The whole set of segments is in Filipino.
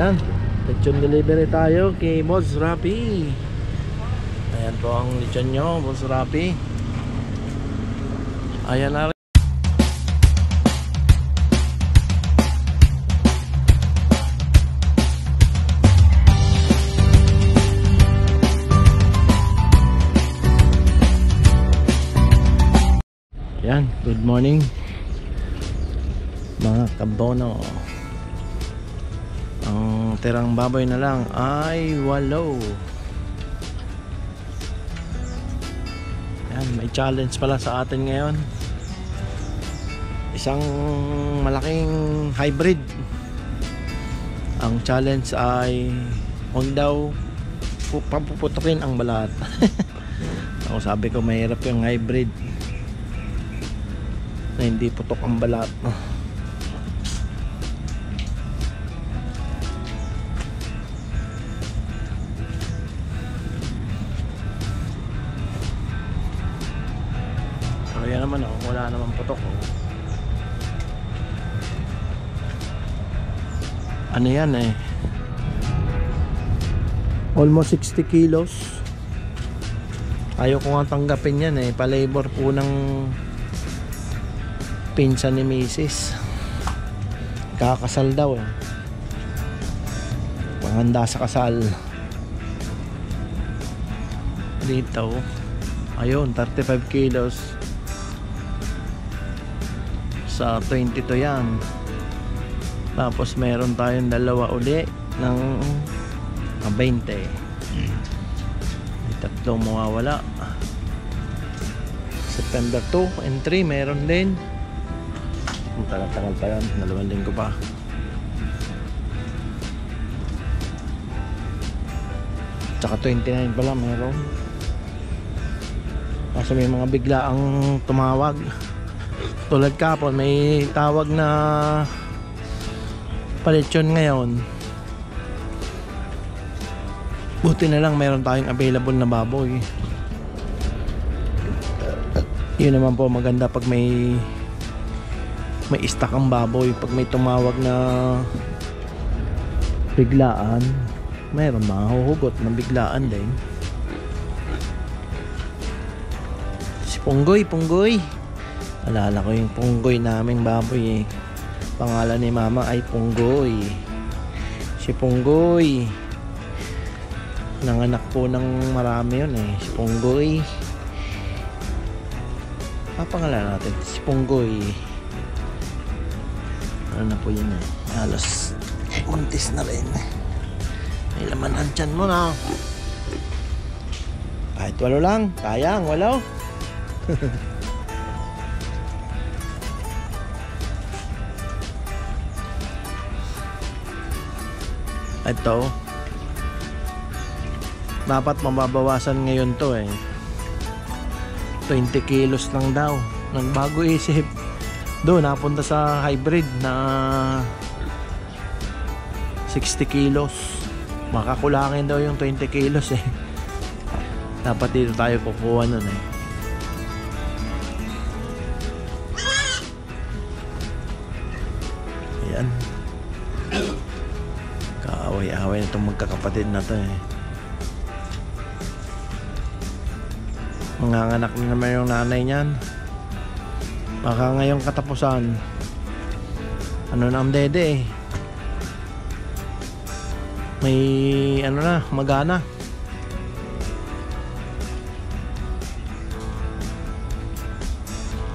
Ayan, lechon delivery tayo kay Boss Rapi. Ayan po ang lechon nyo, Boss Rapi. Ayan na rin. Ayan, good morning mga kabono. Ang tirang baboy na lang ay 8. Ayan, may challenge pala sa atin ngayon. Isang malaking hybrid. Ang challenge ay huwag daw papuputukin ang balat. Ako sabi ko mahirap yung hybrid na hindi putok ang balat. Kaya naman wala naman putok. Ano yan almost 60 kilos. Ayaw ko nga tanggapin yan pa-labor po ng pinsan ni Mrs. Kakasal daw Panghanda sa kasal. Dito ayun 35 kilos sa 22 yan. Tapos meron tayong dalawa uli ng 20. May tatlong mawawala. September 2 and 3 meron din. Tagal pa yan, 2 linggo pa. Tsaka 29 pala meron. Kasi may mga biglaang tumawag. Tulad kapon may tawag na palitsyon ngayon. Buti na lang meron tayong available na baboy. Yun naman po maganda pag may stock ang baboy. Pag may tumawag na biglaan, mayroon mahuhugot ng biglaan din. Si Punggoy alala ko yung Punggoy naming baboy pangalan ni mama ay Punggoy. Si Punggoy nanganak po ng marami yun si Punggoy. Papangalan natin si Punggoy. Ano na po yun halos muntis na rin. May laman ang tiyan mo na. Kahit 8 lang kaya ang 8. Ito dapat mababawasan ngayon to 20 kilos lang daw. Nagbago isip doon, napunta sa hybrid na 60 kilos. Makakulangin daw yung 20 kilos dapat dito tayo kukuha nun ayan, kaaway-away na itong magkakapatid na to manganganak na naman yung nanay niyan. Baka ngayong katapusan ano na ang dede may magana.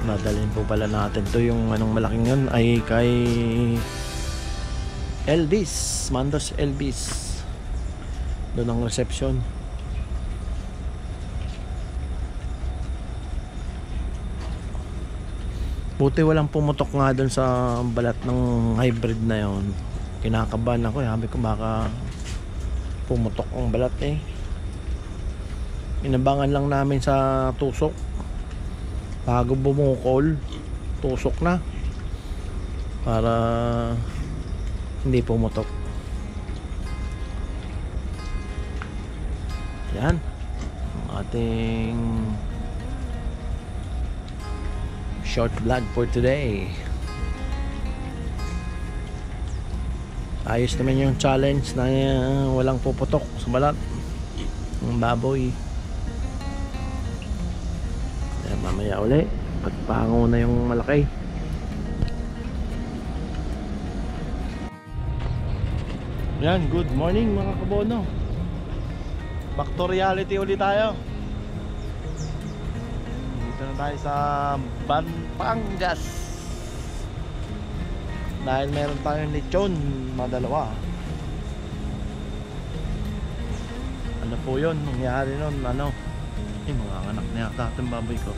Madalhin po pala natin to. Yung malaking yun ay kay Elvis Mandos. Doon ang reception. Buti walang pumutok nga doon sa balat ng hybrid na yon. Kinakabahan ako sabi ko baka pumutok ang balat Inabangan lang namin sa tusok. Bago bumukol, tusok na para hindi pumutok. Yan ang ating short vlog for today. Ayos naman yung challenge na walang puputok sa balat ng baboy. Kaya mamaya uli pagpango na yung malaki. Yan, good morning mga kabono. Back to reality ulit tayo. Dito na tayo sa Batangas. Dahil meron tayong lechon, madalawa. Ano po yun? Nangyari nun, ano? Mga anak na yata itong baboy ko.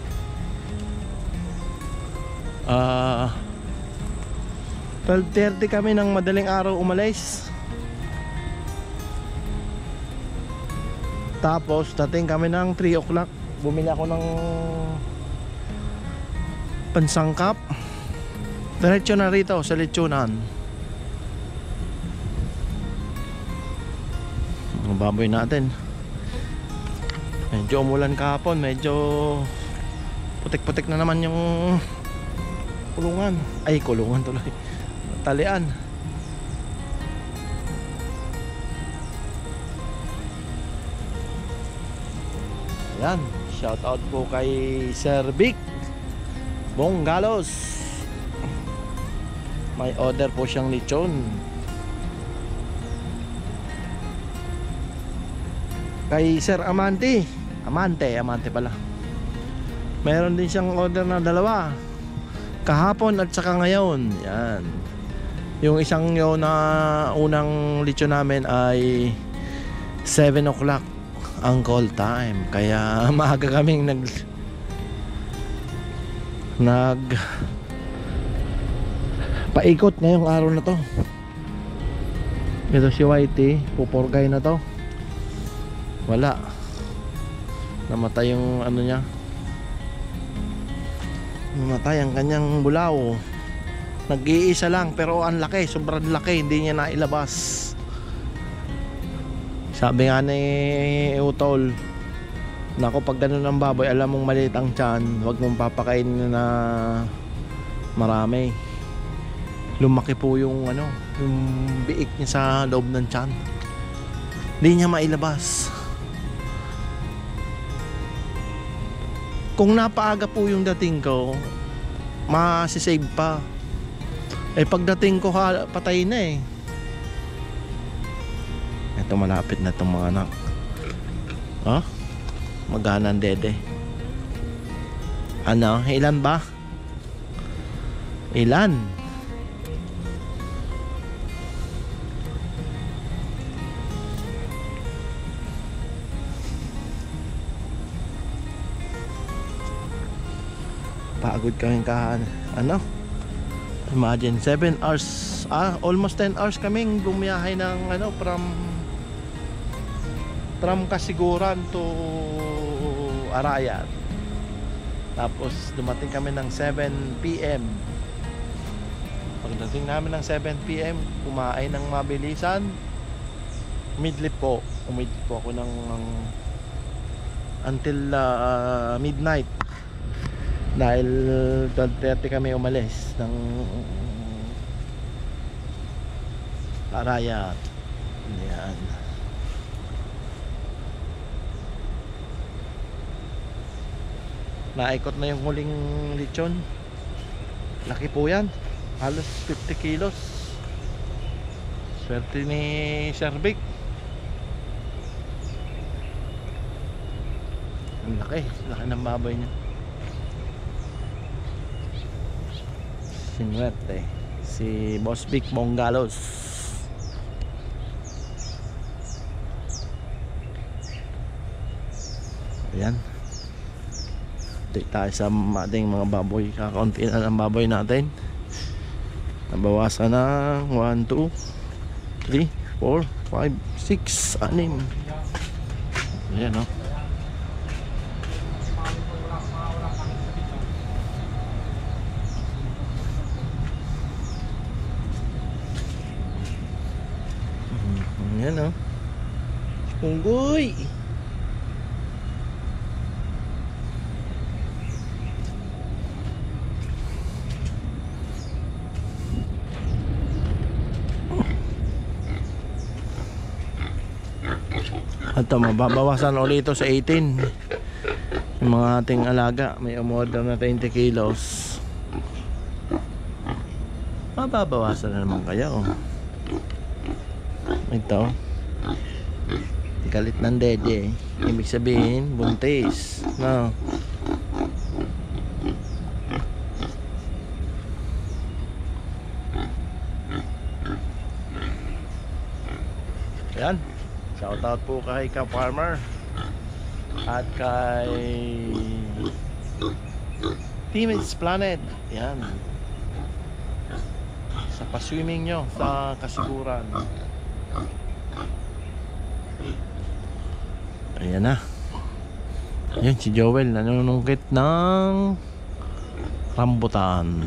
12:30 kami ng madaling araw umalis. Tapos dating kami ng 3 o'clock. Bumili ako ng pansangkap. Diretso na rito sa lechonan. Ang baboy natin. Medyo umulan kahapon. Medyo putik-putik na naman yung kulungan. Ay, kulungan tuloy. Talian. Yan, shout out po kay Sir Vic Bonggalos. May order po siyang lechon. Kay Sir Amante pala. Meron din siyang order na dalawa. Kahapon at saka ngayon. Yan. Yung isang yun na unang lechon namin ay 7 o'clock ang call time, kaya maaga kaming nag paikot ngayong araw na to. Ito si Whitey, pupurgay na to. Wala, namatay yung ano niya, namatay ang kanyang bulaw. Nag-iisa lang pero ang laki, sobrang laki, hindi niya nailabas. Sabi nga ni Utol, nako pag ganun ang baboy, alam mong maliit ang tiyan, huwag mong papakainin na marami. Lumaki po yung ano, yung biik niya sa loob ng tiyan. Hindi niya mailabas. Kung napaaga po yung dating ko, masisave pa. Eh pagdating ko, patay na eh. Ito malapit na itong mga anak. Oh, magana ang dede. Ano, ilan ba? Ilan? Pagod kaming ano? Imagine 7 hours, almost 10 hours kaming bumiyahe ng ano, from Kasiguran to Arayat. Tapos dumating kami ng 7 PM. Pagdating namin ng 7 PM, kumain ng mabilisan. Midlip po. Umidlip po ako ng until midnight. Dahil 12:30 kami umalis ng Arayat. Yan. Naikot na yung huling lechon. Laki po yan, halos 50 kilos. Swerte ni Sir Vic. Ang laki ng baboy niya. Sinuwerte si Boss Vic Bonggalos. Ayan, tayo sa ating mga baboy. Kakaunti na ng baboy natin. Nabawasan na 1, 2, 3, 4, 5, 6, 6. Ayan o. Ayan o. Punggoy. Ito, mababawasan ulit ito sa 18. Yung mga ating alaga, may umorder na 20 kilos. Mababawasan na naman kayo. Ito, galit ng dede. Ibig sabihin, buntis. No? Yan. Shoutout po kay Ka-Farmer at kay Teammates Planet. Yan. Sa paswimming nyo sa kasiguran. Ayan na. Ayan si Joel nanunungkit ng rambutan.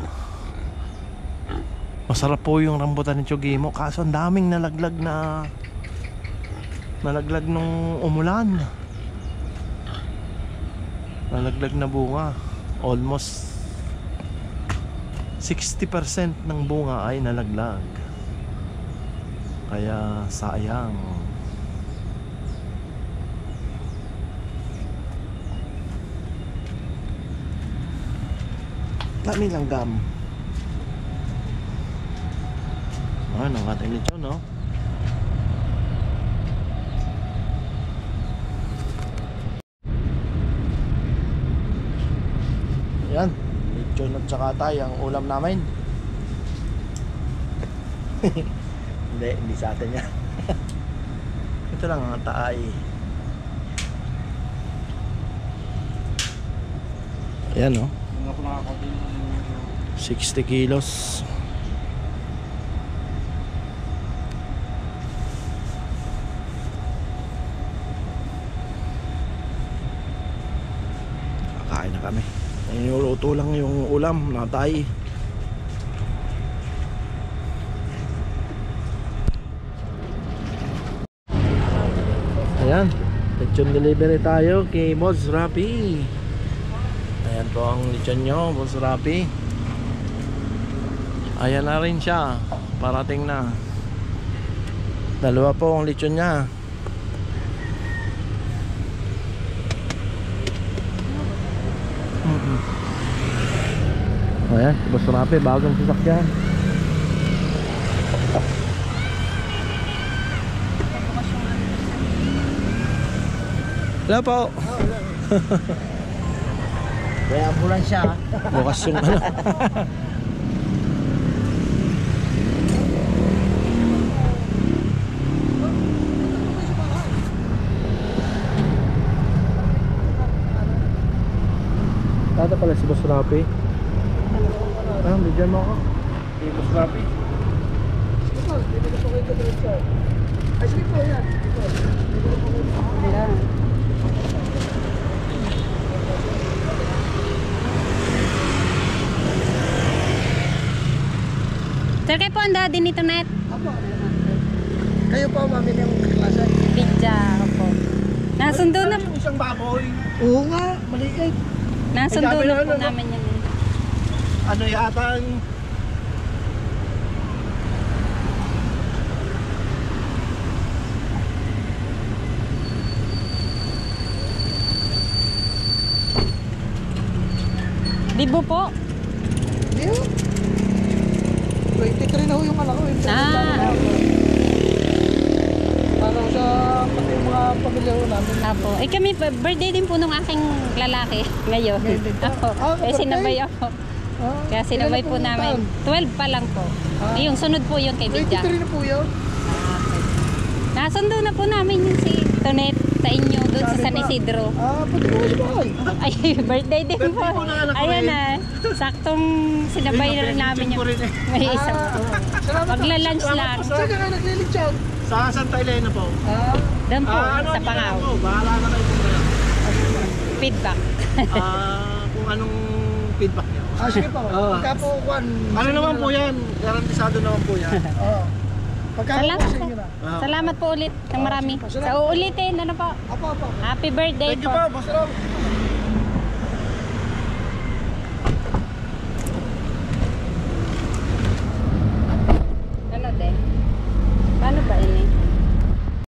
Masarap po yung rambutan ni Chugimo, kaso ang daming nalaglag nung umulan. Nalaglag na bunga. Almost 60% ng bunga ay nalaglag. Kaya sayang. Dami langgam. Ano ang ating lechon, no? Yan, lechon at saka tayo ang ulam namin. Hindi sa atin yan. Ito lang ang taay. Ayan, no? 60 kilos. Kakain na kami. Niluluto lang yung ulam na tayo. Ayan, lechon delivery tayo kay Boss Rapi. Ayan po ang lechon nyo, Boss Rapi. Ayan na rin siya, parating na. Dalawa po ang lechon nya. Ayan, Boss Rapi, bagong sasakyan. Wala po. Kaya ambulansya. Bukas yung ano. Tata pala si Boss Rapi. Bigyan mo ako. Si Boss Rapi. Ay, sige po yan. Ayan. Sir, kayo po ang daddy nito, Net? Kayo po, mamili ang klase. Pizza po. Nasundo na. Isang baboy. Oo nga, maliit. Nasundo Ay, na dami po na, namin yan. Ano yata ang... Libo po. Hindi ho. 23 na ho yung anak ko. Parang sa pati yung mga pamilya ho namin. Apo. Eh kami, birthday din po nung aking lalaki ngayon. Ngayon din po? Apo. Ah, Eh sinabay ako. Kaya sinabay po namin. 12 pa lang po. Eh, yung sunod po yun kay Bidya. 23 na po yun. Nasundo na po namin yung si Tonet sa inyo doon sa San Isidro. Pati po si Boy. Ay, birthday din po. Birthday po ng anak ko Ayan rin. na. Saktong sinabay na rin namin yung may isa po. Magla-lunch lang. Saan ka naglilitsyon? Sa Santa Elena po. Doon po, Ano sa Pangaw. po? Bahala na kayo po. Feedback. Kung anong feedback niyo. Sige po. Pagka po, Ano naman po yan? Garantisado naman po yan. Pagka po Salamat sa po. inyo na. Salamat po ulit ng marami. Sa uulitin, ano po? Apo. Happy birthday Thank you po. po, Boss Rob.